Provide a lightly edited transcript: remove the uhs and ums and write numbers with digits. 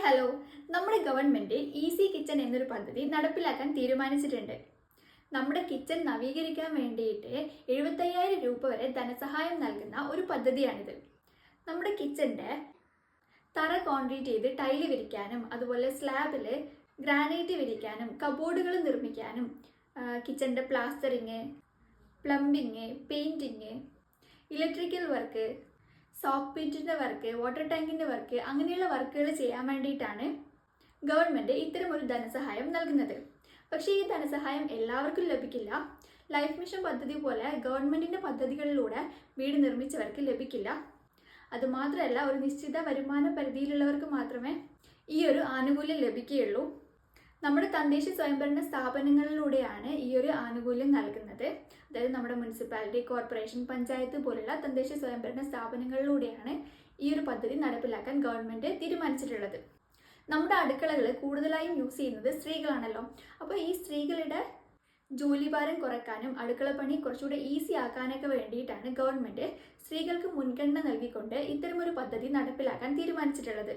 Hello. നമ്മുടെ government easy kitchen എന്നൊരു പദ്ധതി നടപ്പിലാക്കാൻ തീരുമാനിച്ചിട്ടുണ്ട്. നമ്മുടെ കിച്ചൺ നവീകരിക്കാൻ വേണ്ടിയിട്ട് 75,000 രൂപ വരെ ധനസഹായം നൽകുന്ന ഒരു പദ്ധതിയാണിത്. നമ്മുടെ കിച്ചൻ്റെ തറ കോൺക്രീറ്റ് ചെയ്ത് ടൈല് വിരിക്കാനും അതുപോലെ സ്ലാബിൽ ഗ്രാനൈറ്റ് വിരിക്കാനും കബോർഡുകൾ നിർമ്മിക്കാനും കിച്ചൻ്റെ plastering, plumbing, painting, electrical work, soak പീറ്റിൻ്റെ വർക്ക്, വാട്ടർ ടാങ്കിൻ്റെ വർക്ക്, അങ്ങനെയുള്ള വർക്കുകൾ ചെയ്യാൻ വേണ്ടിയിട്ടാണ് ഗവൺമെൻറ് ഇത്തരമൊരു ധനസഹായം നൽകുന്നത്. പക്ഷേ ഈ ധനസഹായം എല്ലാവർക്കും ലഭിക്കില്ല. ലൈഫ് മിഷൻ പദ്ധതി പോലെ ഗവൺമെൻറ്റിൻ്റെ പദ്ധതികളിലൂടെ വീട് നിർമ്മിച്ചവർക്ക് ലഭിക്കില്ല. അതുമാത്രമല്ല, ഒരു നിശ്ചിത വരുമാന പരിധിയിലുള്ളവർക്ക് മാത്രമേ ഈ ഒരു ആനുകൂല്യം ലഭിക്കുകയുള്ളൂ. നമ്മുടെ തദ്ദേശ സ്വയംഭരണ സ്ഥാപനങ്ങളിലൂടെയാണ് ഈ ഒരു ആനുകൂല്യം നൽകുന്നത്. അതായത് നമ്മുടെ മുനിസിപ്പാലിറ്റി, കോർപ്പറേഷൻ, പഞ്ചായത്ത് പോലുള്ള തദ്ദേശ സ്വയംഭരണ സ്ഥാപനങ്ങളിലൂടെയാണ് ഈ ഒരു പദ്ധതി നടപ്പിലാക്കാൻ ഗവൺമെൻറ് തീരുമാനിച്ചിട്ടുള്ളത്. നമ്മുടെ അടുക്കളകൾ കൂടുതലായും യൂസ് ചെയ്യുന്നത് സ്ത്രീകളാണല്ലോ. അപ്പോൾ ഈ സ്ത്രീകളുടെ ജോലിഭാരം കുറയ്ക്കാനും അടുക്കളപ്പണി കുറച്ചുകൂടെ ഈസി ആക്കാനൊക്കെ വേണ്ടിയിട്ടാണ് ഗവൺമെൻറ് സ്ത്രീകൾക്ക് മുൻഗണന നൽകിക്കൊണ്ട് ഇത്തരമൊരു പദ്ധതി നടപ്പിലാക്കാൻ തീരുമാനിച്ചിട്ടുള്ളത്.